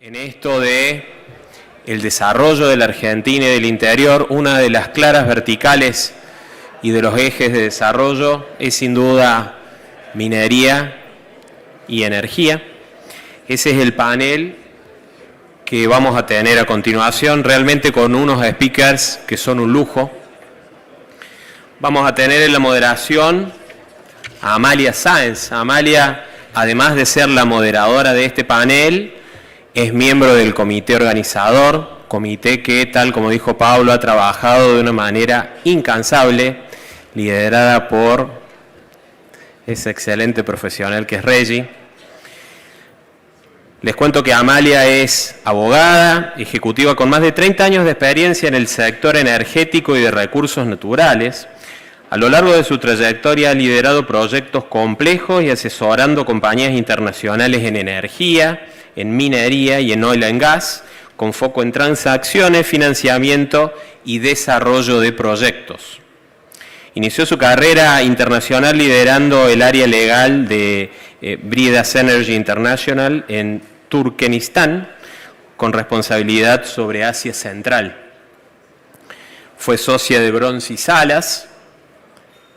En esto de el desarrollo de la Argentina y del interior, una de las claras verticales y de los ejes de desarrollo es sin duda minería y energía. Ese es el panel que vamos a tener a continuación, realmente con unos speakers que son un lujo. Vamos a tener en la moderación a Amalia Sáenz. Amalia, además de ser la moderadora de este panel, es miembro del comité organizador, comité que, tal como dijo Pablo, ha trabajado de una manera incansable, liderada por ese excelente profesional que es Reggie. Les cuento que Amalia es abogada, ejecutiva con más de 30 años de experiencia en el sector energético y de recursos naturales. A lo largo de su trayectoria ha liderado proyectos complejos y asesorando compañías internacionales en energía, en minería y en oil and gas, con foco en transacciones, financiamiento y desarrollo de proyectos. Inició su carrera internacional liderando el área legal de Bridas Energy International en Turkmenistán, con responsabilidad sobre Asia Central. Fue socia de Bronce y Salas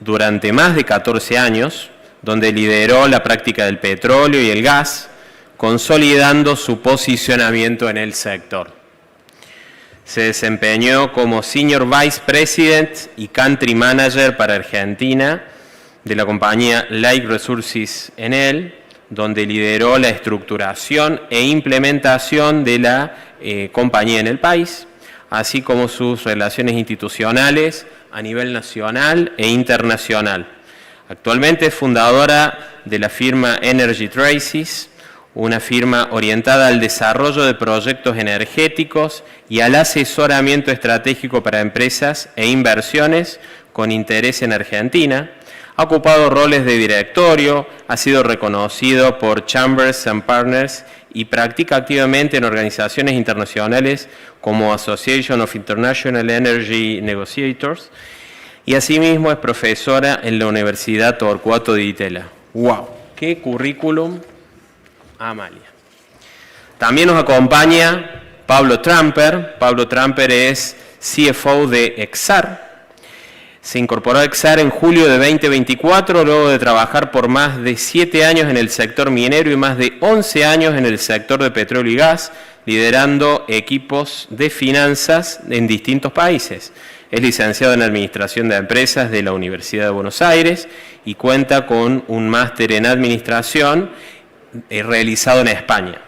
durante más de 14 años, donde lideró la práctica del petróleo y el gas, consolidando su posicionamiento en el sector. Se desempeñó como Senior Vice President y Country Manager para Argentina de la compañía Lake Resources Enel, donde lideró la estructuración e implementación de la compañía en el país, así como sus relaciones institucionales a nivel nacional e internacional. Actualmente es fundadora de la firma Energy Traces, una firma orientada al desarrollo de proyectos energéticos y al asesoramiento estratégico para empresas e inversiones con interés en Argentina. Ha ocupado roles de directorio, ha sido reconocido por Chambers and Partners y practica activamente en organizaciones internacionales como Association of International Energy Negotiators y asimismo es profesora en la Universidad Torcuato Di Itela. ¡Wow! ¡Qué currículum! Amalia. También nos acompaña Pablo Tramper. Pablo Tramper es CFO de Exar. Se incorporó a Exar en julio de 2024, luego de trabajar por más de 7 años en el sector minero y más de 11 años en el sector de petróleo y gas, liderando equipos de finanzas en distintos países. Es licenciado en Administración de Empresas de la Universidad de Buenos Aires y cuenta con un máster en Administración realizado en España.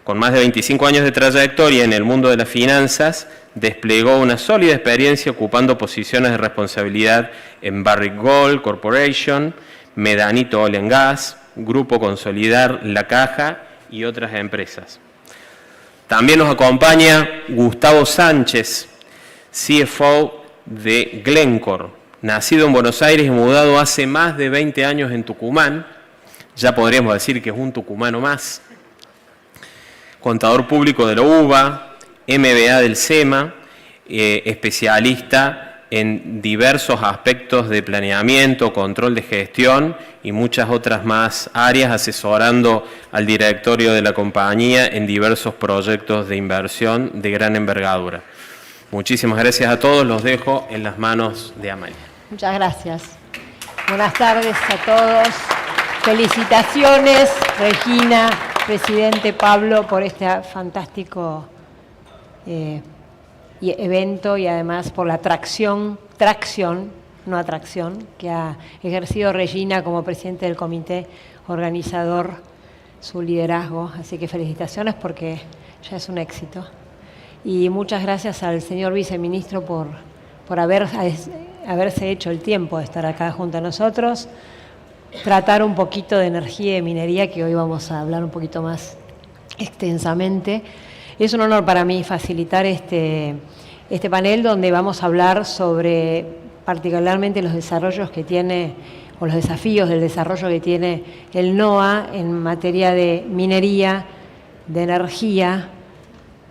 Con más de 25 años de trayectoria en el mundo de las finanzas, desplegó una sólida experiencia ocupando posiciones de responsabilidad en Barrick Gold Corporation, Medanito Oil and Gas, Grupo Consolidar, La Caja y otras empresas. También nos acompaña Gustavo Sánchez, CFO de Glencore, nacido en Buenos Aires y mudado hace más de 20 años en Tucumán. Ya podríamos decir que es un tucumano más. Contador público de la UBA, MBA del SEMA, especialista en diversos aspectos de planeamiento, control de gestión y muchas otras más áreas, asesorando al directorio de la compañía en diversos proyectos de inversión de gran envergadura. Muchísimas gracias a todos, los dejo en las manos de Amalia. Muchas gracias. Buenas tardes a todos. Felicitaciones, Regina, presidente Pablo, por este fantástico evento y además por la tracción, no atracción, que ha ejercido Regina como presidente del comité organizador, su liderazgo. Así que felicitaciones porque ya es un éxito. Y muchas gracias al señor viceministro por haberse hecho el tiempo de estar acá junto a nosotros, tratar un poquito de energía y de minería, que hoy vamos a hablar un poquito más extensamente. Es un honor para mí facilitar este panel donde vamos a hablar sobre particularmente los desarrollos que tiene, o los desafíos del desarrollo que tiene el NOA en materia de minería, de energía,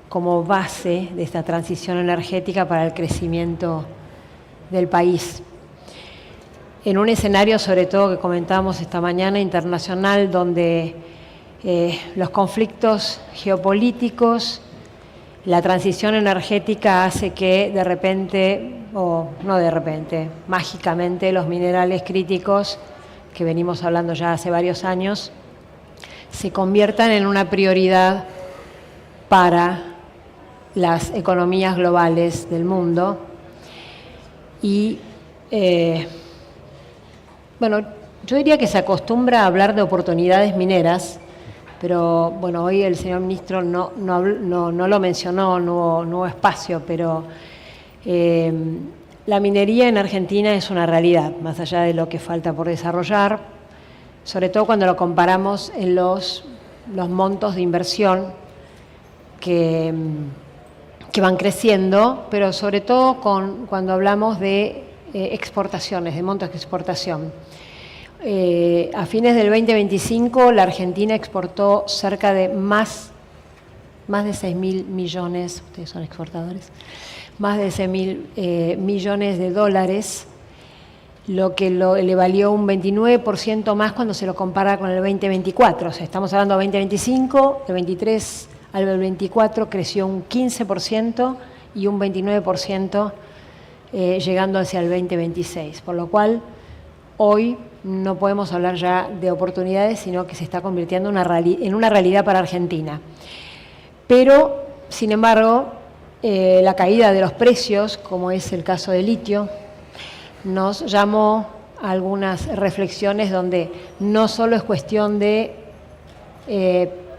como base de esta transición energética para el crecimiento del país. En un escenario, sobre todo, que comentábamos esta mañana, internacional, donde los conflictos geopolíticos, la transición energética hace que de repente, o no de repente, mágicamente los minerales críticos, que venimos hablando ya hace varios años, se conviertan en una prioridad para las economías globales del mundo. Y, bueno, yo diría que se acostumbra a hablar de oportunidades mineras, pero bueno, hoy el señor ministro no lo mencionó, no hubo espacio, pero la minería en Argentina es una realidad, más allá de lo que falta por desarrollar, sobre todo cuando lo comparamos en los montos de inversión que van creciendo, pero sobre todo cuando hablamos de exportaciones, de montos de exportación. A fines del 2025 la Argentina exportó cerca de más de 6.000 millones, ustedes son exportadores, más de 6.000 millones de dólares, lo que le valió un 29% más cuando se lo compara con el 2024. O sea, estamos hablando de 2025, de 23 al 24 creció un 15% y un 29% llegando hacia el 2026, por lo cual hoy no podemos hablar ya de oportunidades, sino que se está convirtiendo en una realidad para Argentina. Pero, sin embargo, la caída de los precios, como es el caso del litio, nos llamó a algunas reflexiones donde no solo es cuestión de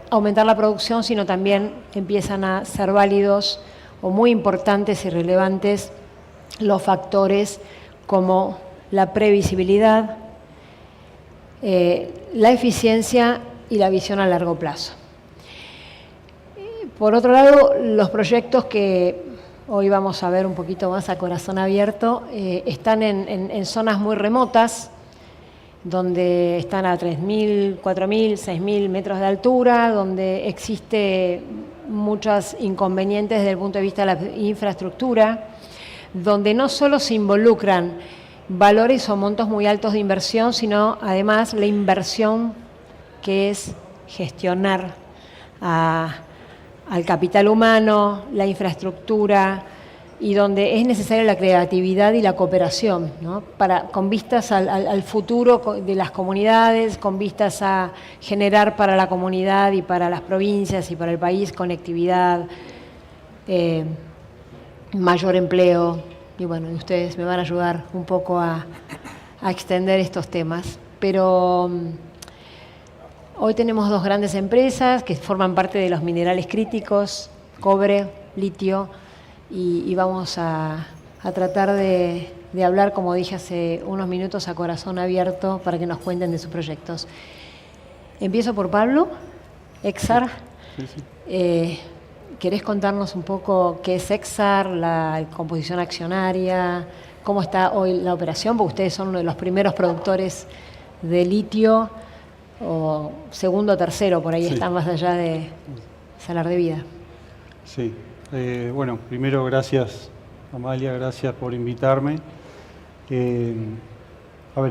aumentar la producción, sino también empiezan a ser válidos o muy importantes y relevantes los factores como la previsibilidad, la eficiencia y la visión a largo plazo. Por otro lado, los proyectos que hoy vamos a ver un poquito más a corazón abierto están en zonas muy remotas, donde están a 3.000, 4.000, 6.000 metros de altura, donde existe muchos inconvenientes desde el punto de vista de la infraestructura, donde no solo se involucran valores o montos muy altos de inversión, sino además la inversión que es gestionar al capital humano, la infraestructura, y donde es necesaria la creatividad y la cooperación, ¿no? Con vistas al futuro de las comunidades, con vistas a generar para la comunidad y para las provincias y para el país conectividad, mayor empleo. Y bueno, ustedes me van a ayudar un poco a extender estos temas. Pero hoy tenemos dos grandes empresas que forman parte de los minerales críticos, cobre, litio, y vamos a tratar de hablar, como dije hace unos minutos, a corazón abierto para que nos cuenten de sus proyectos. Empiezo por Pablo, Exar. Sí. ¿Querés contarnos un poco qué es Exar, la composición accionaria, cómo está hoy la operación? Porque ustedes son uno de los primeros productores de litio, o segundo o tercero, por ahí sí. Están más allá de Salar de Vida. Sí, bueno, primero gracias Amalia, gracias por invitarme.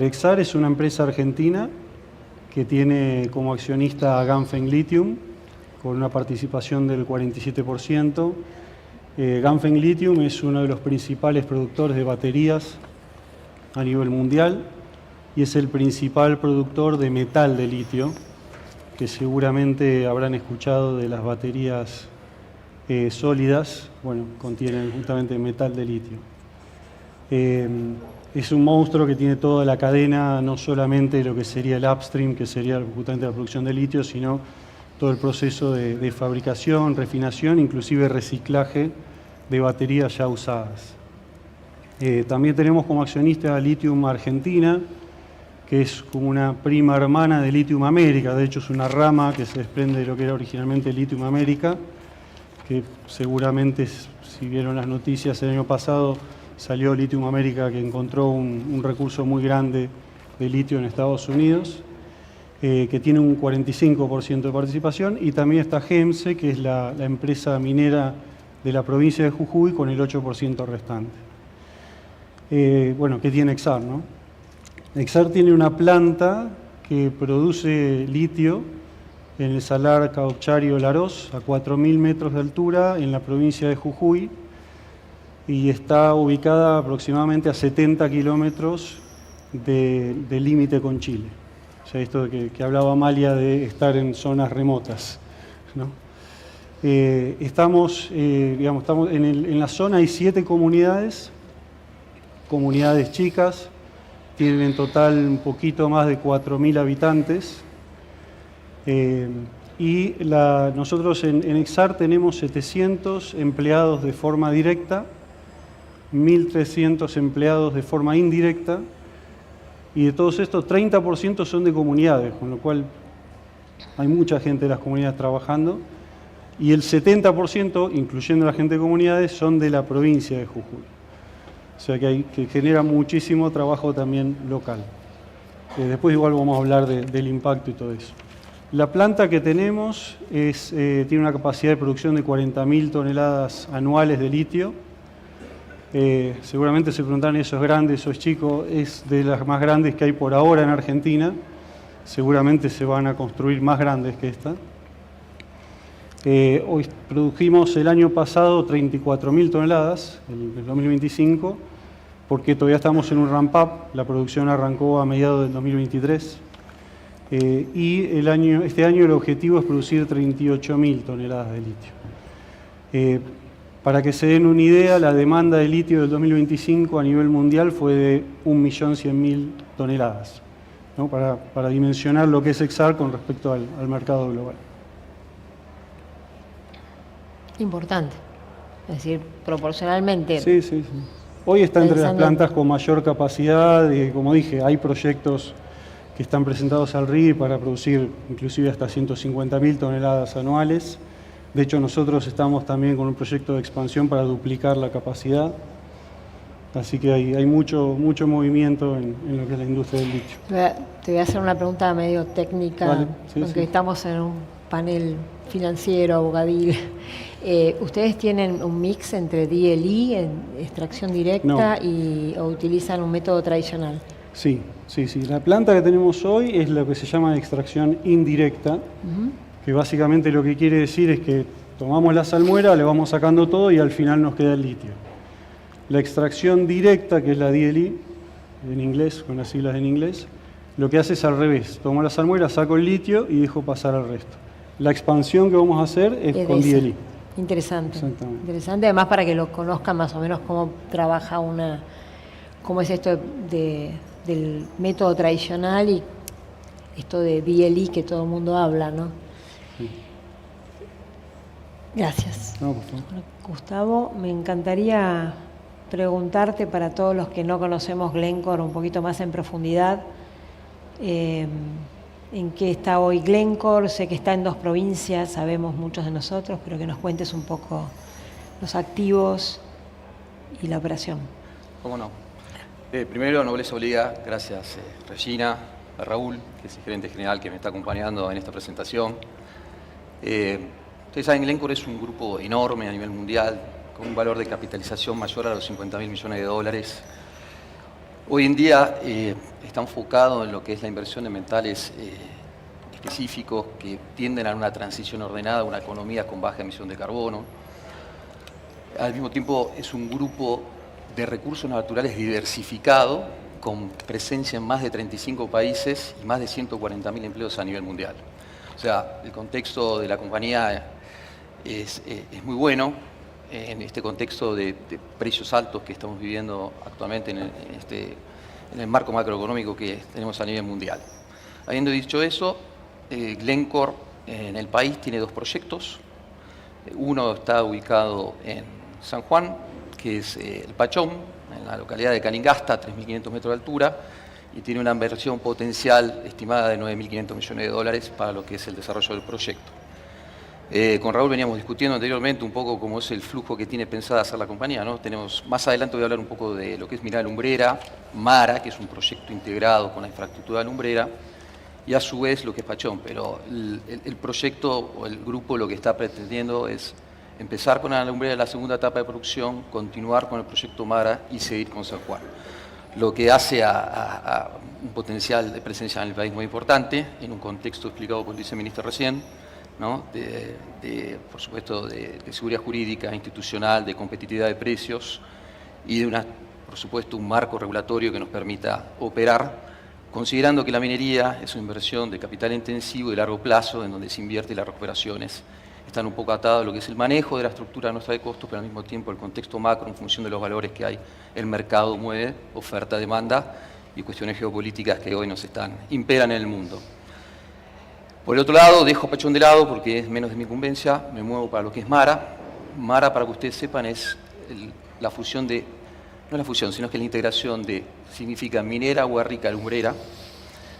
Exar es una empresa argentina que tiene como accionista a Ganfeng Lithium, con una participación del 47%. Ganfeng Lithium es uno de los principales productores de baterías a nivel mundial y es el principal productor de metal de litio, que seguramente habrán escuchado de las baterías sólidas, bueno, contienen justamente metal de litio. Es un monstruo que tiene toda la cadena, no solamente lo que sería el upstream, que sería justamente la producción de litio, sino todo el proceso de fabricación, refinación, inclusive reciclaje de baterías ya usadas. También tenemos como accionista a Lithium Argentina, que es como una prima hermana de Lithium América. De hecho, es una rama que se desprende de lo que era originalmente Lithium América, que seguramente, si vieron las noticias el año pasado, salió Lithium América, que encontró un recurso muy grande de litio en Estados Unidos, que tiene un 45% de participación, y también está GEMSE, que es la empresa minera de la provincia de Jujuy, con el 8% restante. Bueno, ¿qué tiene Exar, no? Exar tiene una planta que produce litio en el Salar Cauchario Larós, a 4.000 metros de altura, en la provincia de Jujuy, y está ubicada aproximadamente a 70 kilómetros del límite con Chile. O sea, esto que hablaba Amalia de estar en zonas remotas, ¿no? Estamos en la zona, hay 7 comunidades chicas, tienen en total un poquito más de 4.000 habitantes. Y nosotros en Exar tenemos 700 empleados de forma directa, 1.300 empleados de forma indirecta, y de todos estos 30% son de comunidades, con lo cual hay mucha gente de las comunidades trabajando, y el 70%, incluyendo la gente de comunidades, son de la provincia de Jujuy. O sea que genera muchísimo trabajo también local. Después igual vamos a hablar del impacto y todo eso. La planta que tenemos tiene una capacidad de producción de 40.000 toneladas anuales de litio. Seguramente se preguntarán, ¿eso es grande, eso es chico? Es de las más grandes que hay por ahora en Argentina. Seguramente se van a construir más grandes que esta. Hoy produjimos el año pasado 34.000 toneladas, el 2025, porque todavía estamos en un ramp-up. La producción arrancó a mediados del 2023. Y este año el objetivo es producir 38.000 toneladas de litio. Para que se den una idea, la demanda de litio del 2025 a nivel mundial fue de 1.100.000 toneladas, ¿no? Para dimensionar lo que es Exar con respecto al mercado global. Importante, es decir, proporcionalmente. Sí. Hoy está entre las plantas con mayor capacidad, y como dije, hay proyectos que están presentados al RI para producir inclusive hasta 150.000 toneladas anuales. De hecho, nosotros estamos también con un proyecto de expansión para duplicar la capacidad. Así que hay mucho movimiento en lo que es la industria del litio. Te voy a hacer una pregunta medio técnica, Vale, porque estamos en un panel financiero, abogadil. ¿Ustedes tienen un mix entre DLE, en extracción directa, o utilizan un método tradicional? Sí. La planta que tenemos hoy es lo que se llama extracción indirecta, que básicamente lo que quiere decir es que tomamos la salmuera, le vamos sacando todo y al final nos queda el litio. La extracción directa, que es la DLE, en inglés, con las siglas en inglés, lo que hace es al revés. Tomo la salmuera, saco el litio y dejo pasar al resto. La expansión que vamos a hacer es con DLE. Interesante. Exactamente. Interesante, además para que lo conozcan más o menos cómo trabaja cómo es esto del método tradicional y esto de DLE que todo el mundo habla, ¿no? Sí. Gracias. No, por favor. Gustavo, me encantaría preguntarte, para todos los que no conocemos Glencore un poquito más en profundidad, en qué está hoy Glencore. Sé que está en 2 provincias, sabemos muchos de nosotros, pero que nos cuentes un poco los activos y la operación. ¿Cómo no? Primero, nobleza obliga, gracias Regina, a Raúl, que es el gerente general que me está acompañando en esta presentación. Ustedes saben, Glencore es un grupo enorme a nivel mundial, con un valor de capitalización mayor a los 50.000 millones de dólares. Hoy en día está enfocado en lo que es la inversión de metales específicos que tienden a una transición ordenada, a una economía con baja emisión de carbono. Al mismo tiempo es un grupo de recursos naturales diversificado, con presencia en más de 35 países y más de 140.000 empleos a nivel mundial. O sea, el contexto de la compañía es muy bueno en este contexto de precios altos que estamos viviendo actualmente en el marco macroeconómico que tenemos a nivel mundial. Habiendo dicho eso, Glencore en el país tiene 2 proyectos. Uno está ubicado en San Juan, que es el Pachón, en la localidad de Calingasta, a 3.500 metros de altura, y tiene una inversión potencial estimada de 9.500 millones de dólares para lo que es el desarrollo del proyecto. Con Raúl veníamos discutiendo anteriormente un poco cómo es el flujo que tiene pensada hacer la compañía, ¿no? Más adelante voy a hablar un poco de lo que es Mineral Lumbrera, MARA, que es un proyecto integrado con la infraestructura de Lumbrera, y a su vez lo que es Pachón, pero el proyecto o el grupo lo que está pretendiendo es empezar con la Lumbrera la segunda etapa de producción, continuar con el proyecto MARA y seguir con San Juan. Lo que hace a un potencial de presencia en el país muy importante, en un contexto explicado por el viceministro recién, ¿no? Por supuesto, de seguridad jurídica, institucional, de competitividad de precios y de por supuesto, un marco regulatorio que nos permita operar, considerando que la minería es una inversión de capital intensivo y de largo plazo, en donde se invierte y las recuperaciones están un poco atadas a lo que es el manejo de la estructura nuestra de costos, pero al mismo tiempo el contexto macro, en función de los valores que hay, el mercado mueve, oferta, demanda y cuestiones geopolíticas que hoy imperan en el mundo. Por el otro lado, dejo Pachón de lado porque es menos de mi incumbencia, me muevo para lo que es MARA. MARA, para que ustedes sepan, es la fusión de, no es la fusión, sino que es la integración de, significa minera, Agua Rica, lumbrera.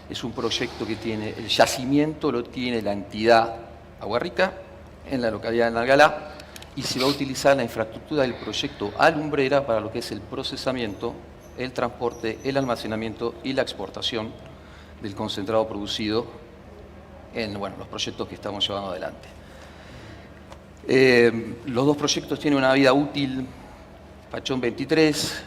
Es un proyecto que tiene, el yacimiento lo tiene la entidad Agua Rica, en la localidad de Nalgalá, y se va a utilizar la infraestructura del proyecto Alumbrera para lo que es el procesamiento, el transporte, el almacenamiento y la exportación del concentrado producido en los proyectos que estamos llevando adelante. Los dos proyectos tienen una vida útil, Pachón 23,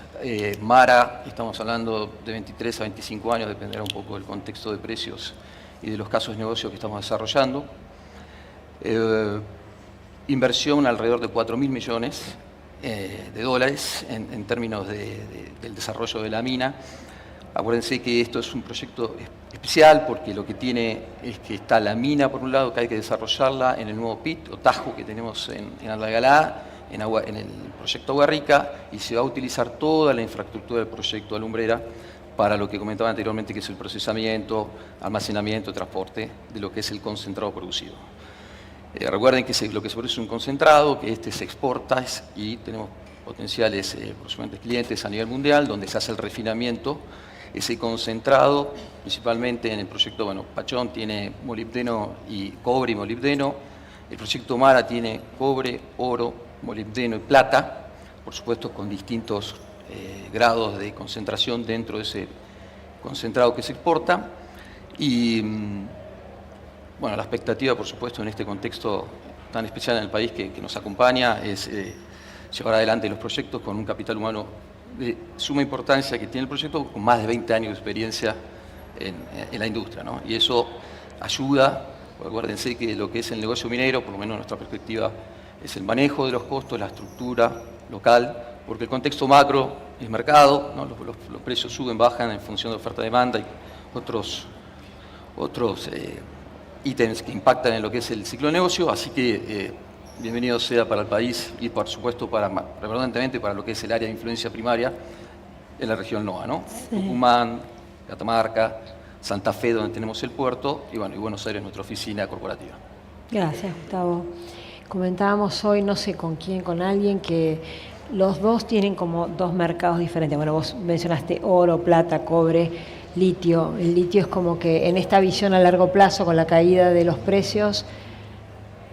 MARA, estamos hablando de 23 a 25 años, dependerá un poco del contexto de precios y de los casos de negocio que estamos desarrollando. Inversión alrededor de 4.000 millones de dólares en términos del desarrollo de la mina. Acuérdense que esto es un proyecto especial porque lo que tiene es que está la mina por un lado, que hay que desarrollarla en el nuevo pit o tajo que tenemos en Nalgalá, en el proyecto Agua Rica, y se va a utilizar toda la infraestructura del proyecto Alumbrera para lo que comentaba anteriormente, que es el procesamiento, almacenamiento, transporte de lo que es el concentrado producido. Recuerden que lo que se produce es un concentrado, que se exporta y tenemos potenciales próximamente clientes a nivel mundial, donde se hace el refinamiento. Ese concentrado, principalmente en el proyecto, Pachón tiene molibdeno y cobre y molibdeno. El proyecto MARA tiene cobre, oro, molibdeno y plata, por supuesto con distintos grados de concentración dentro de ese concentrado que se exporta. Y la expectativa, por supuesto, en este contexto tan especial en el país que nos acompaña, es llevar adelante los proyectos con un capital humano de suma importancia que tiene el proyecto, con más de 20 años de experiencia en la industria, ¿no? Y eso ayuda, acuérdense que lo que es el negocio minero, por lo menos en nuestra perspectiva, es el manejo de los costos, la estructura local, porque el contexto macro es mercado, ¿no? Los precios suben, bajan en función de oferta-demanda y otros ítems que impactan en lo que es el ciclo de negocio, así que bienvenido sea para el país y por supuesto predominantemente para lo que es el área de influencia primaria en la región NOA, ¿no? Sí. Tucumán, Catamarca, Santa Fe, donde tenemos el puerto, y Buenos Aires, nuestra oficina corporativa. Gracias, Gustavo. Comentábamos hoy, no sé con quién, con alguien, que los dos tienen como dos mercados diferentes. Bueno, vos mencionaste oro, plata, cobre, litio. El litio es como que en esta visión a largo plazo, con la caída de los precios,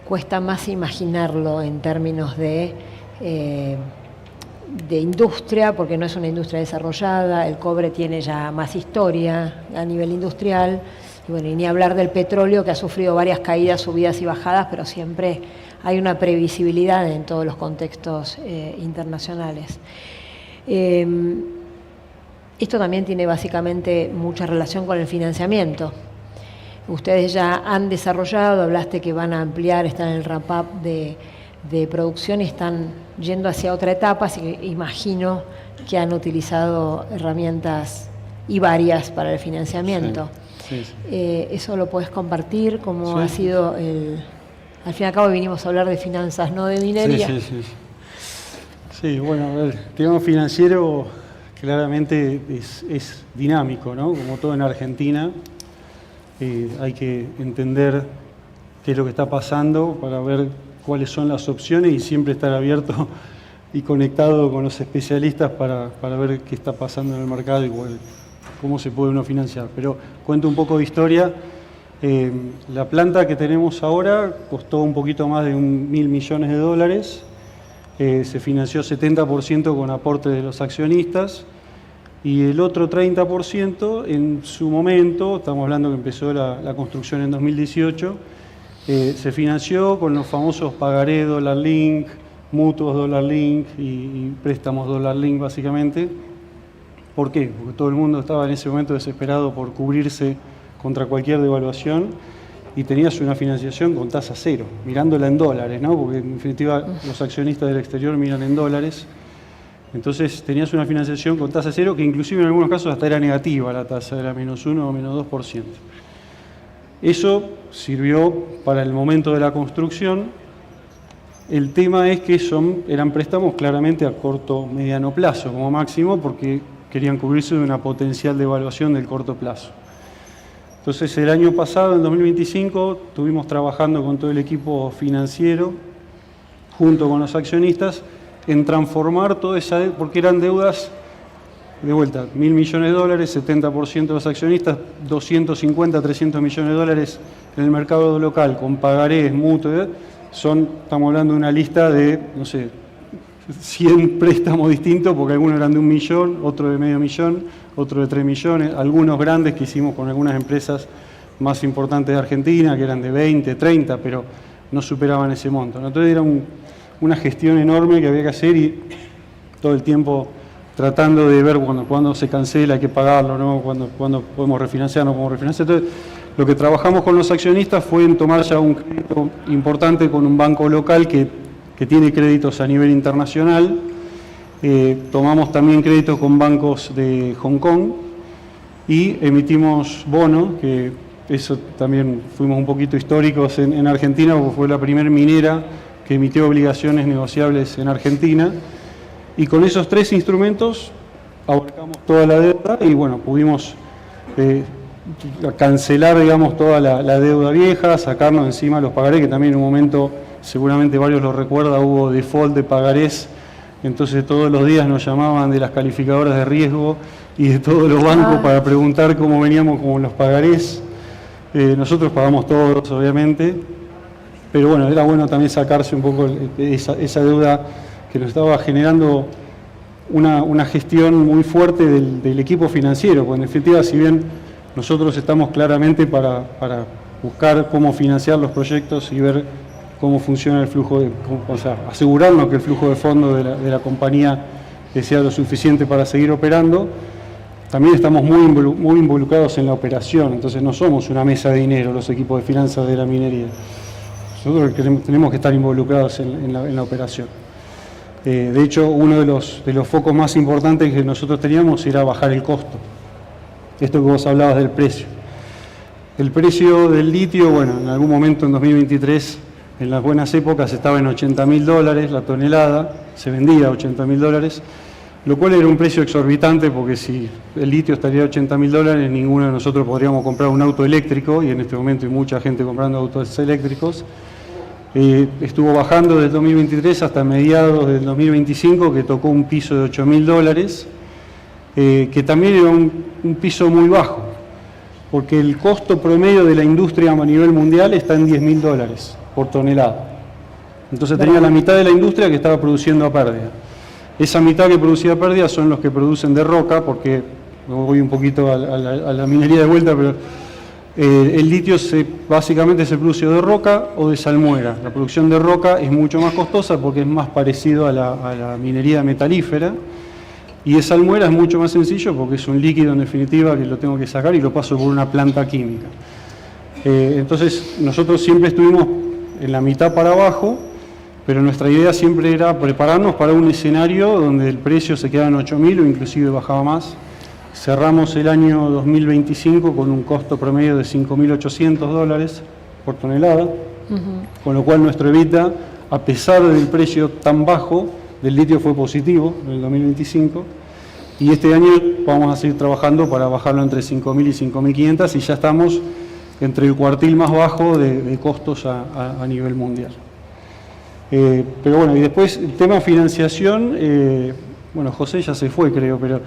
cuesta más imaginarlo en términos de industria, porque no es una industria desarrollada. El cobre tiene ya más historia a nivel industrial. Y ni hablar del petróleo, que ha sufrido varias caídas, subidas y bajadas, pero siempre hay una previsibilidad en todos los contextos internacionales. Esto también tiene básicamente mucha relación con el financiamiento. Ustedes ya han desarrollado, hablaste que van a ampliar, están en el ramp-up de producción y están yendo hacia otra etapa, así que imagino que han utilizado herramientas y varias para el financiamiento. Sí. ¿Eso lo puedes compartir? ¿Cómo ha sido al fin y al cabo vinimos a hablar de finanzas, no de minería? Sí, el tema financiero claramente es dinámico, ¿no? Como todo en Argentina. Hay que entender qué es lo que está pasando para ver cuáles son las opciones y siempre estar abierto y conectado con los especialistas para ver qué está pasando en el mercado y cómo se puede uno financiar. Pero cuento un poco de historia. La planta que tenemos ahora costó un poquito más de 1.000 millones de dólares. Se financió 70% con aporte de los accionistas. Y el otro 30% en su momento, estamos hablando que empezó la construcción en 2018, se financió con los famosos pagaré Dollar Link, mutuos Dollar Link y préstamos Dollar Link básicamente. ¿Por qué? Porque todo el mundo estaba en ese momento desesperado por cubrirse contra cualquier devaluación y tenías una financiación con tasa cero, mirándola en dólares, ¿no? Porque en definitiva los accionistas del exterior miran en dólares. Entonces tenías una financiación con tasa cero que inclusive en algunos casos hasta era negativa la tasa, era -1 o -2%. Eso sirvió para el momento de la construcción. El tema es que eran préstamos claramente a corto, mediano plazo como máximo, porque querían cubrirse de una potencial devaluación del corto plazo. Entonces el año pasado, en 2025, estuvimos trabajando con todo el equipo financiero, junto con los accionistas, en transformar toda esa deuda, porque eran deudas, de vuelta, $1.000 millones, 70% de los accionistas, 250, 300 millones de dólares en el mercado local, con pagarés, mutuos, estamos hablando de una lista de, no sé, 100 préstamos distintos, porque algunos eran de 1 millón, otro de medio millón, otro de 3 millones, algunos grandes que hicimos con algunas empresas más importantes de Argentina, que eran de 20, 30, pero no superaban ese monto, ¿no? Entonces era una gestión enorme que había que hacer y todo el tiempo tratando de ver cuando se cancela, hay que pagarlo, ¿no? Cuando podemos refinanciar, no podemos refinanciar. Entonces, lo que trabajamos con los accionistas fue en tomar ya un crédito importante con un banco local que tiene créditos a nivel internacional. Tomamos también créditos con bancos de Hong Kong y emitimos bonos, que eso también fuimos un poquito históricos en Argentina, porque fue la primera minera que emitió obligaciones negociables en Argentina. Y con esos 3 instrumentos abarcamos toda la deuda y bueno, pudimos cancelar, digamos, toda la deuda vieja, sacarnos encima los pagarés, que también en un momento, seguramente varios lo recuerdan, hubo default de pagarés, entonces todos los días nos llamaban de las calificadoras de riesgo y de todos los bancos para preguntar cómo veníamos con los pagarés. Nosotros pagamos todos, obviamente, pero bueno, era bueno también sacarse un poco esa deuda que nos estaba generando una gestión muy fuerte del equipo financiero, porque en definitiva, si bien nosotros estamos claramente para buscar cómo financiar los proyectos y ver cómo funciona el flujo, o sea, asegurarnos que el flujo de fondos de la compañía sea lo suficiente para seguir operando, también estamos muy involucrados en la operación, entonces no somos una mesa de dinero los equipos de finanzas de la minería. Nosotros tenemos que estar involucrados en la operación. De hecho, uno de los focos más importantes que nosotros teníamos era bajar el costo. Esto que vos hablabas del precio. El precio del litio, bueno, en algún momento en 2023, en las buenas épocas, estaba en $80.000 la tonelada, se vendía a $80.000, lo cual era un precio exorbitante, porque si el litio estaría a $80.000, ninguno de nosotros podríamos comprar un auto eléctrico, y en este momento hay mucha gente comprando autos eléctricos. Estuvo bajando desde el 2023 hasta mediados del 2025, que tocó un piso de $8.000, que también era un piso muy bajo, porque el costo promedio de la industria a nivel mundial está en $10.000 por tonelada. Entonces tenía la mitad de la industria que estaba produciendo a pérdida. Esa mitad que producía a pérdida son los que producen de roca, porque voy un poquito a la minería de vuelta, pero el litio básicamente se produce de roca o de salmuera. La producción de roca es mucho más costosa porque es más parecido a la minería metalífera, y de salmuera es mucho más sencillo porque es un líquido en definitiva que lo tengo que sacar y lo paso por una planta química. Entonces nosotros siempre estuvimos en la mitad para abajo, pero nuestra idea siempre era prepararnos para un escenario donde el precio se quedaba en 8.000 o inclusive bajaba más. Cerramos el año 2025 con un costo promedio de $5.800 por tonelada, con lo cual nuestro EBITDA, a pesar del precio tan bajo del litio, fue positivo en el 2025, y este año vamos a seguir trabajando para bajarlo entre 5.000 y 5.500, y ya estamos entre el cuartil más bajo de costos a nivel mundial. Pero bueno, y después el tema financiación, bueno, José ya se fue, creo, pero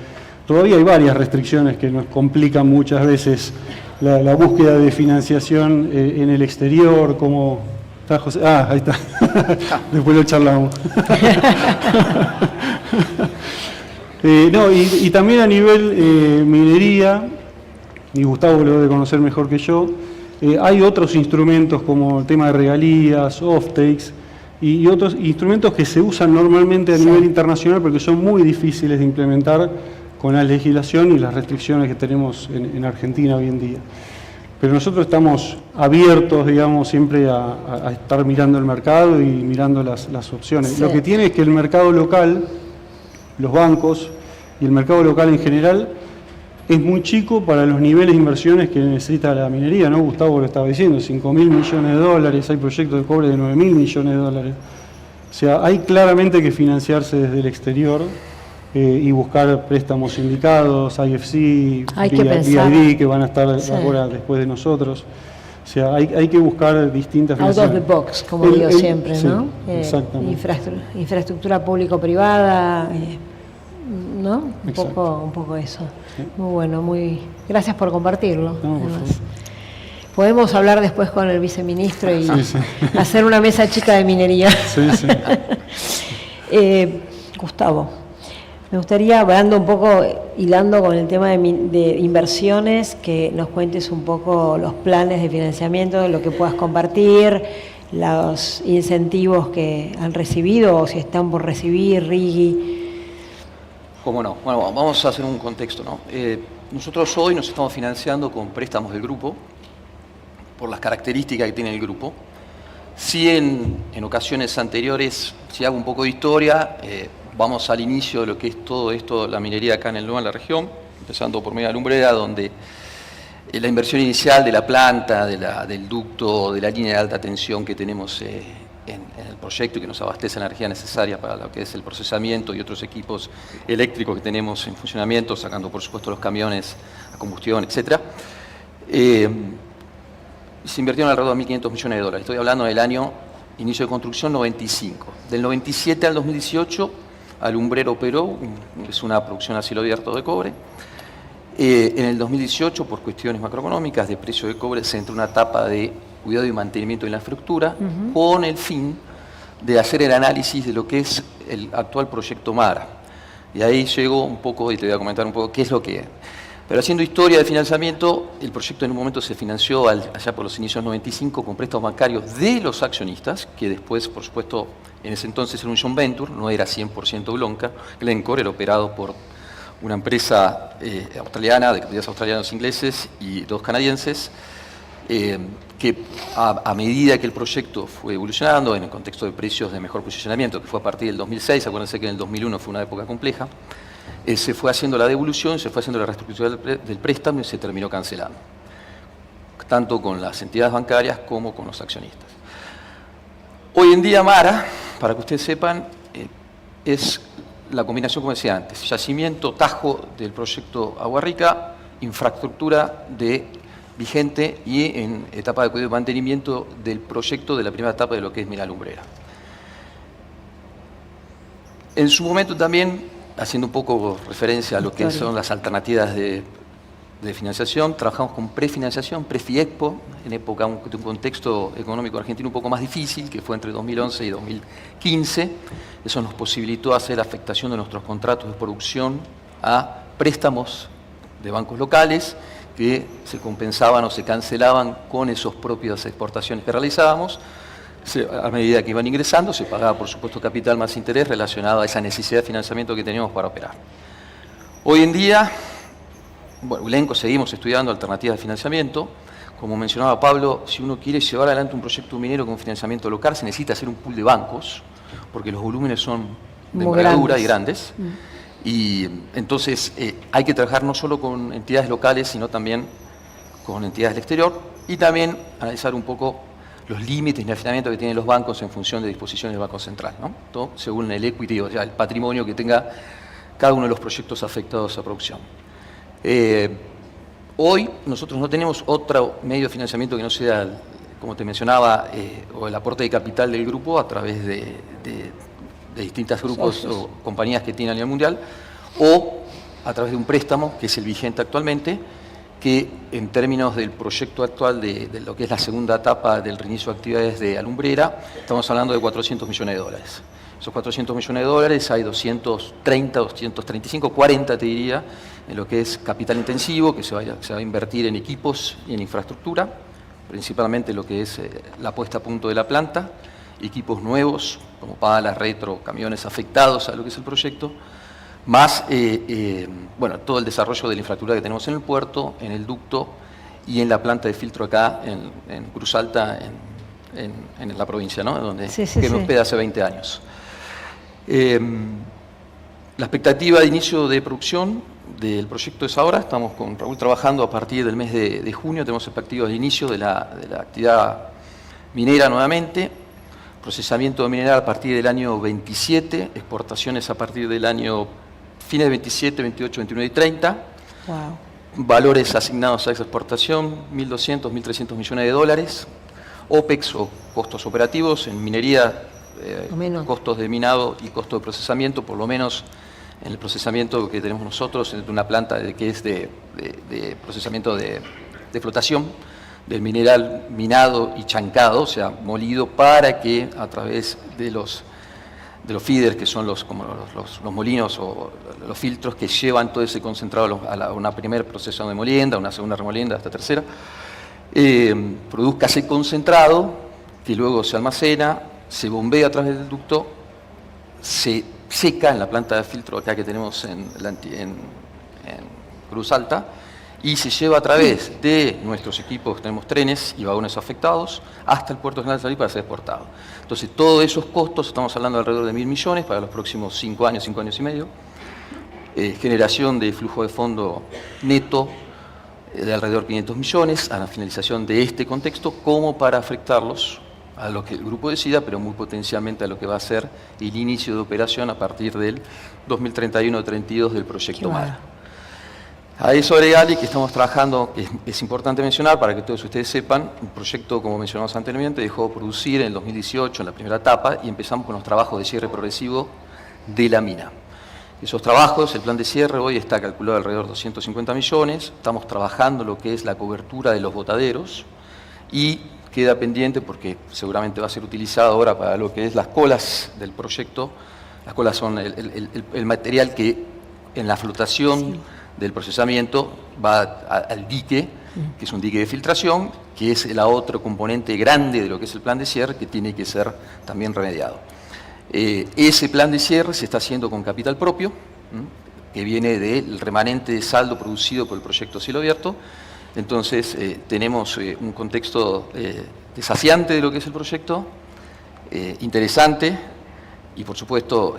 todavía hay varias restricciones que nos complican muchas veces la búsqueda de financiación en el exterior, como... ¿Está José? Ah, ahí está. Después lo charlamos. No, y también a nivel minería, y Gustavo lo debe conocer mejor que yo, hay otros instrumentos como el tema de regalías, off-takes, y otros instrumentos que se usan normalmente a nivel internacional porque son muy difíciles de implementar con la legislación y las restricciones que tenemos en Argentina hoy en día. Pero nosotros estamos abiertos, digamos, siempre a estar mirando el mercado y mirando las opciones. Sí. Lo que tiene es que el mercado local, los bancos y el mercado local en general, es muy chico para los niveles de inversiones que necesita la minería, ¿no? Gustavo lo estaba diciendo, 5.000 millones de dólares, hay proyectos de cobre de 9.000 millones de dólares. O sea, hay claramente que financiarse desde el exterior y buscar préstamos sindicados, IFC, Hay que pensar. BID, que van a estar Sí. ahora después de nosotros. O sea, hay que buscar distintas Out of the financiaciones. box, como digo siempre, sí, ¿no? exactamente. Infraestructura público-privada, ¿no? Exacto. Un poco eso. Sí. Muy bueno, gracias por compartirlo. No, por además. favor. Podemos hablar después con el viceministro y Sí, sí. hacer una mesa chica de minería. Sí, sí. Gustavo, me gustaría, hablando un poco, hilando con el tema de inversiones, que nos cuentes un poco los planes de financiamiento, lo que puedas compartir, los incentivos que han recibido o si están por recibir, RIGI. ¿Cómo no? Bueno, vamos a hacer un contexto, ¿no? Nosotros hoy nos estamos financiando con préstamos del grupo, por las características que tiene el grupo. Sí, en ocasiones anteriores, si hago un poco de historia, vamos al inicio de lo que es todo esto, la minería acá en el NOA, en la región, empezando por Media Lumbrera, donde la inversión inicial de la planta, del ducto, de la línea de alta tensión que tenemos en el proyecto y que nos abastece la energía necesaria para lo que es el procesamiento y otros equipos eléctricos que tenemos en funcionamiento, sacando por supuesto los camiones a combustión, etc. Se invirtieron alrededor de 1.500 millones de dólares. Estoy hablando del año inicio de construcción 95. Del 97 al 2018, Alumbrera operó, es una producción a cielo abierto de cobre. En el 2018, por cuestiones macroeconómicas de precio de cobre, se entró en una etapa de cuidado y mantenimiento de la infraestructura con el fin de hacer el análisis de lo que es el actual proyecto MARA. Y ahí llegó un poco, y te voy a comentar un poco qué es lo que es. Pero haciendo historia de financiamiento, el proyecto en un momento se financió allá por los inicios 95 con préstamos bancarios de los accionistas, que después, por supuesto, en ese entonces era un joint venture, no era 100% Glencore, era operado por una empresa australiana, de capitales australianos ingleses y 2 canadienses, que a medida que el proyecto fue evolucionando en el contexto de precios de mejor posicionamiento, que fue a partir del 2006, acuérdense que en el 2001 fue una época compleja, se fue haciendo la devolución, se fue haciendo la reestructuración del préstamo y se terminó cancelando, tanto con las entidades bancarias como con los accionistas. Hoy en día MARA, para que ustedes sepan, es la combinación, como decía antes, yacimiento, tajo del proyecto Agua Rica, infraestructura vigente y en etapa de cuidado y mantenimiento del proyecto de la primera etapa de lo que es Mina Lumbrera. En su momento también, haciendo un poco referencia a lo que son las alternativas de financiación, trabajamos con prefinanciación, Prefiexpo, en época de un contexto económico argentino un poco más difícil, que fue entre 2011 y 2015. Eso nos posibilitó hacer afectación de nuestros contratos de producción a préstamos de bancos locales que se compensaban o se cancelaban con esas propias exportaciones que realizábamos. A medida que iban ingresando, se pagaba, por supuesto, capital más interés relacionado a esa necesidad de financiamiento que teníamos para operar. Hoy en día, bueno, Glencore seguimos estudiando alternativas de financiamiento. Como mencionaba Pablo, si uno quiere llevar adelante un proyecto minero con financiamiento local, se necesita hacer un pool de bancos, porque los volúmenes son de envergadura y grandes. Y entonces hay que trabajar no solo con entidades locales, sino también con entidades del exterior, y también analizar un poco los límites de financiamiento que tienen los bancos en función de disposiciones del Banco Central, ¿no? Todo según el equity, o sea, el patrimonio que tenga cada uno de los proyectos afectados a producción. Hoy nosotros no tenemos otro medio de financiamiento que no sea, como te mencionaba, o el aporte de capital del grupo a través de distintos grupos o compañías que tienen a nivel mundial, o a través de un préstamo, que es el vigente actualmente, que en términos del proyecto actual de lo que es la segunda etapa del reinicio de actividades de Alumbrera, estamos hablando de 400 millones de dólares. Esos 400 millones de dólares hay 230, 235, 40 te diría, en lo que es capital intensivo, que se va a invertir en equipos y en infraestructura, principalmente lo que es la puesta a punto de la planta, equipos nuevos, como palas, retro, camiones afectados a lo que es el proyecto. más bueno, todo el desarrollo de la infraestructura que tenemos en el puerto, en el ducto y en la planta de filtro acá en Cruz Alta, en la provincia, ¿no? Donde que me hospeda hace 20 años. La expectativa de inicio de producción del proyecto es ahora. Estamos con Raúl trabajando a partir del mes de junio. Tenemos expectativas de inicio de la actividad minera nuevamente. Procesamiento de mineral a partir del año 27. Exportaciones a partir del año fines de 27, 28, 29 y 30. Wow. Valores asignados a esa exportación, 1.200, 1.300 millones de dólares. OPEX o costos operativos en minería, costos de minado y costos de procesamiento, por lo menos en el procesamiento que tenemos nosotros, en una planta que es de procesamiento de flotación, del mineral minado y chancado, o sea, molido para que a través de los feeders, que son los molinos o los filtros que llevan todo ese concentrado a una primera procesión de molienda, a una segunda remolienda, hasta tercera, produzca ese concentrado que luego se almacena, se bombea a través del ducto, se seca en la planta de filtro acá que tenemos en Cruz Alta y se lleva a través de nuestros equipos, tenemos trenes y vagones afectados, hasta el puerto general de Salí para ser exportado. Entonces, todos esos costos, estamos hablando de alrededor de 1.000 millones para los próximos 5 años y medio, generación de flujo de fondo neto de alrededor de 500 millones a la finalización de este contexto, como para afectarlos a lo que el grupo decida, pero muy potencialmente a lo que va a ser el inicio de operación a partir del 2031-32 del proyecto MARA. A eso agregarle que estamos trabajando, que es importante mencionar para que todos ustedes sepan, un proyecto, como mencionamos anteriormente, dejó de producir en el 2018, en la primera etapa, y empezamos con los trabajos de cierre progresivo de la mina. Esos trabajos, el plan de cierre hoy está calculado alrededor de 250 millones, estamos trabajando lo que es la cobertura de los botaderos y queda pendiente porque seguramente va a ser utilizado ahora para lo que es las colas del proyecto. Las colas son el material que en la flotación del procesamiento va al dique, que es un dique de filtración, que es el otro componente grande de lo que es el plan de cierre que tiene que ser también remediado. Ese plan de cierre se está haciendo con capital propio, que viene del remanente de saldo producido por el proyecto Cielo Abierto. Entonces, tenemos un contexto desafiante de lo que es el proyecto, interesante y, por supuesto,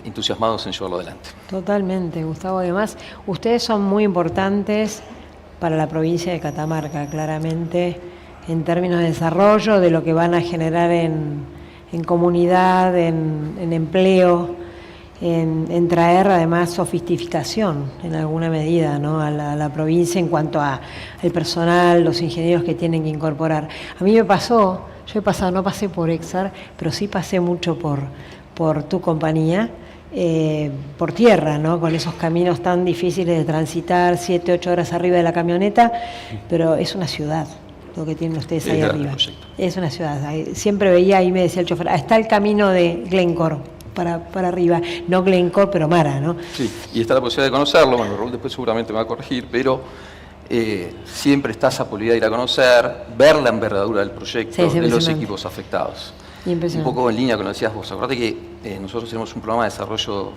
entusiasmados en llevarlo adelante. Totalmente, Gustavo. Además, ustedes son muy importantes para la provincia de Catamarca, claramente, en términos de desarrollo, de lo que van a generar en comunidad, en empleo, en traer además sofisticación en alguna medida, ¿no? a la provincia en cuanto al personal, los ingenieros que tienen que incorporar. A mí me pasó, no pasé por Exar, pero sí pasé mucho por tu compañía, por tierra, ¿no? Con esos caminos tan difíciles de transitar, 7, 8 horas arriba de la camioneta, pero es una ciudad lo que tienen ustedes ahí arriba. Es una ciudad. Siempre veía, ahí me decía el chofer, está el camino de Glencore para arriba, no Glencore, pero Mara, ¿no? Sí, y está la posibilidad de conocerlo, bueno, Raúl después seguramente me va a corregir, pero siempre está esa posibilidad de ir a conocer, ver la envergadura del proyecto, de los equipos afectados. Un poco en línea con lo que decías vos, acordate que nosotros tenemos un programa de desarrollo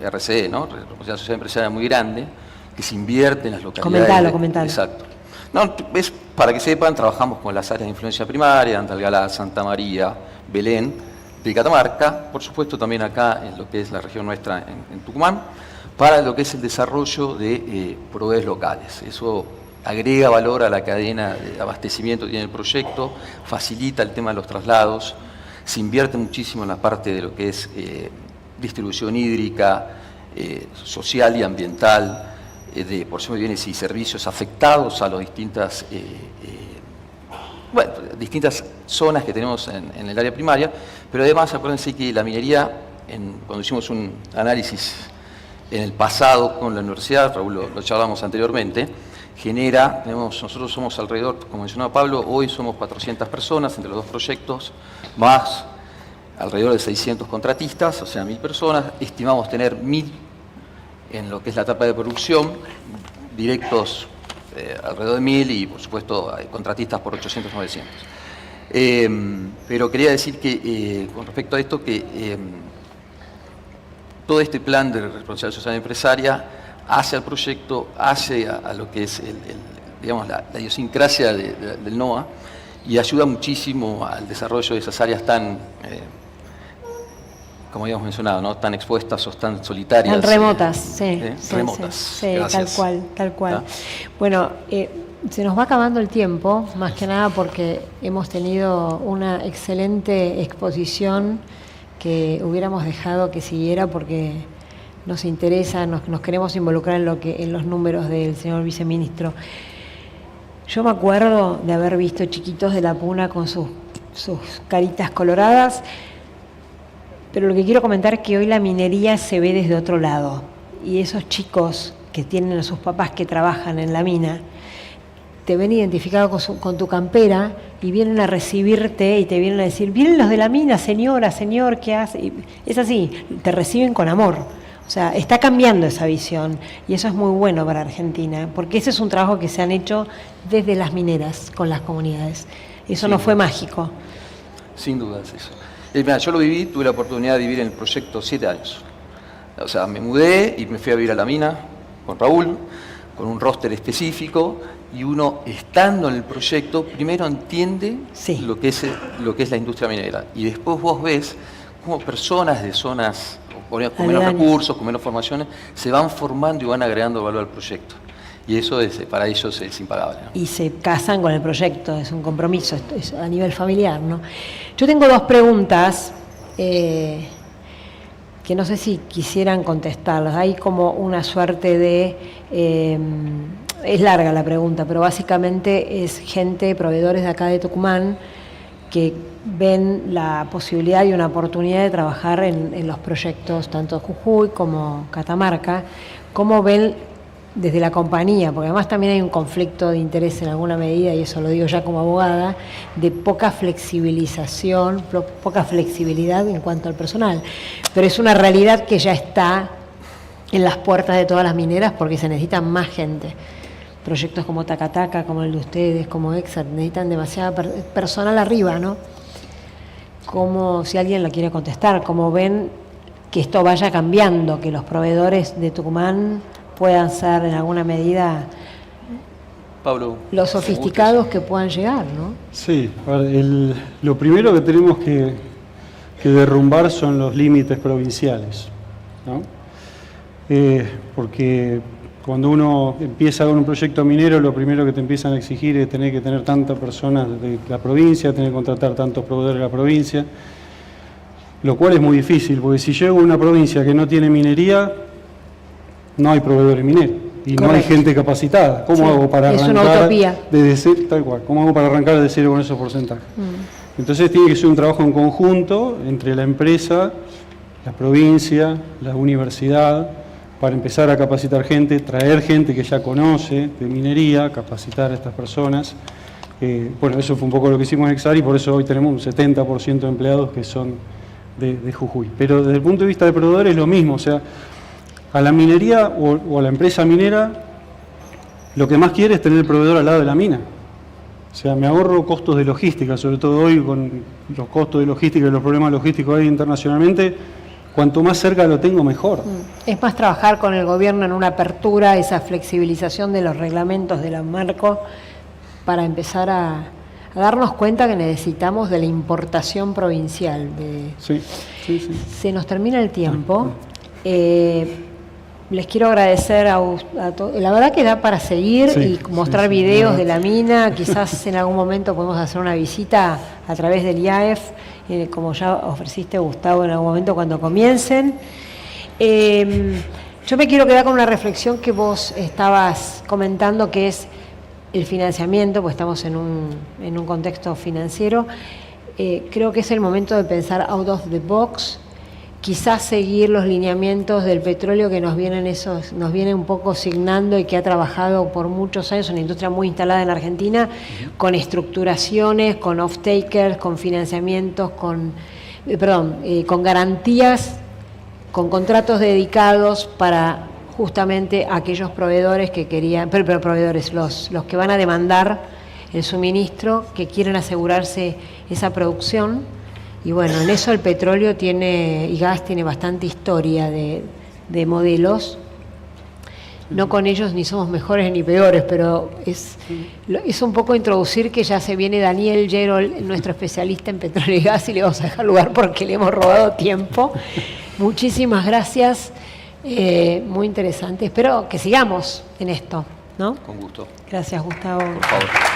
RCE, ¿no? Responsabilidad Social Empresarial muy grande, que se invierte en las localidades. Comentalo. Exacto. No, es, para que sepan, trabajamos con las áreas de influencia primaria, Antalgalá, Santa María, Belén, de Catamarca, por supuesto también acá en lo que es la región nuestra en Tucumán, para lo que es el desarrollo de proveedores locales. Eso agrega valor a la cadena de abastecimiento que tiene el proyecto, facilita el tema de los traslados, se invierte muchísimo en la parte de lo que es distribución hídrica, social y ambiental, de porciones de bienes y servicios afectados a las distintas zonas que tenemos en el área primaria, pero además acuérdense que la minería, cuando hicimos un análisis en el pasado con la universidad, Raúl lo charlamos anteriormente, nosotros somos alrededor, como mencionaba Pablo, hoy somos 400 personas entre los dos proyectos, más alrededor de 600 contratistas, o sea, 1.000 personas, estimamos tener 1.000 en lo que es la etapa de producción, directos alrededor de 1.000 y por supuesto contratistas por 800, 900. Pero quería decir que con respecto a esto que todo este plan de responsabilidad social empresaria hace al proyecto, hace a lo que es digamos, la idiosincrasia del NOA, y ayuda muchísimo al desarrollo de esas áreas tan, como habíamos mencionado, ¿no? Tan expuestas o tan solitarias. Tan remotas, sí. Remotas. Sí, tal cual, tal cual. ¿Ah? Bueno, se nos va acabando el tiempo, más que nada porque hemos tenido una excelente exposición que hubiéramos dejado que siguiera porque nos interesa, nos queremos involucrar en los números del señor viceministro. Yo me acuerdo de haber visto chiquitos de la Puna con sus caritas coloradas, pero lo que quiero comentar es que hoy la minería se ve desde otro lado, y esos chicos que tienen a sus papás que trabajan en la mina, te ven identificado con tu campera y vienen a recibirte y te vienen a decir, vienen los de la mina, señora, señor, ¿qué hace? Y es así, te reciben con amor. O sea, está cambiando esa visión y eso es muy bueno para Argentina, porque ese es un trabajo que se han hecho desde las mineras con las comunidades. Eso no fue mágico. Sin dudas eso. Mira, yo lo viví, tuve la oportunidad de vivir en el proyecto 7 años. O sea, me mudé y me fui a vivir a la mina con Raúl, con un roster específico, y uno, estando en el proyecto, primero entiende lo que es la industria minera, y después vos ves cómo personas de zonas con menos recursos, con menos formaciones, se van formando y van agregando valor al proyecto. Y eso para ellos es impagable, ¿no? Y se casan con el proyecto, es un compromiso, es a nivel familiar, ¿no? Yo tengo dos preguntas que no sé si quisieran contestarlas. Hay como una suerte de... es larga la pregunta, pero básicamente es gente, proveedores de acá de Tucumán, que ven la posibilidad y una oportunidad de trabajar en los proyectos tanto Jujuy como Catamarca. ¿Cómo ven desde la compañía? Porque además también hay un conflicto de interés en alguna medida, y eso lo digo ya como abogada, de poca flexibilización, poca flexibilidad en cuanto al personal. Pero es una realidad que ya está en las puertas de todas las mineras porque se necesita más gente. Proyectos como Tacataca, como el de ustedes, como Exat, necesitan demasiada personal arriba, ¿no? Como, si alguien lo quiere contestar, ¿cómo ven que esto vaya cambiando, que los proveedores de Tucumán puedan ser en alguna medida, Pablo, los sofisticados que puedan llegar, ¿no? Sí, lo primero que tenemos que derrumbar son los límites provinciales, ¿no? Porque cuando uno empieza con un proyecto minero, lo primero que te empiezan a exigir es tener que tener tantas personas de la provincia, tener que contratar tantos proveedores de la provincia, lo cual es muy difícil, porque si llego a una provincia que no tiene minería, no hay proveedores mineros y no hay gente capacitada. ¿Cómo hago para arrancar desde cero, tal cual? ¿Cómo hago para arrancar desde cero con esos porcentajes? Entonces tiene que ser un trabajo en conjunto entre la empresa, la provincia, la universidad, para empezar a capacitar gente, traer gente que ya conoce de minería, capacitar a estas personas. Bueno, eso fue un poco lo que hicimos en Exar y por eso hoy tenemos un 70% de empleados que son de Jujuy. Pero desde el punto de vista de proveedores es lo mismo, o sea, a la minería o a la empresa minera lo que más quiere es tener el proveedor al lado de la mina. O sea, me ahorro costos de logística, sobre todo hoy con los costos de logística y los problemas logísticos que hay internacionalmente. Cuanto más cerca lo tengo, mejor. Es más trabajar con el gobierno en una apertura, esa flexibilización de los reglamentos de los marcos, para empezar a darnos cuenta que necesitamos de la importación provincial. Sí. Se nos termina el tiempo. Les quiero agradecer a todos. La verdad que da para seguir y mostrar videos de la mina. Quizás en algún momento podemos hacer una visita a través del IAEF, como ya ofreciste, Gustavo, en algún momento cuando comiencen. Yo me quiero quedar con una reflexión que vos estabas comentando, que es el financiamiento, pues estamos en un contexto financiero. Creo que es el momento de pensar out of the box, quizás seguir los lineamientos del petróleo que nos vienen un poco signando y que ha trabajado por muchos años, una industria muy instalada en Argentina, con estructuraciones, con off-takers, con financiamientos, con garantías, con contratos dedicados para justamente aquellos proveedores que querían, los que van a demandar el suministro, que quieren asegurarse esa producción Y bueno, en eso el petróleo y gas tiene bastante historia de modelos. No con ellos ni somos mejores ni peores, pero es un poco introducir que ya se viene Daniel Gerol, nuestro especialista en petróleo y gas, y le vamos a dejar lugar porque le hemos robado tiempo. Muchísimas gracias, muy interesante. Espero que sigamos en esto, ¿no? Con gusto. Gracias, Gustavo. Por favor.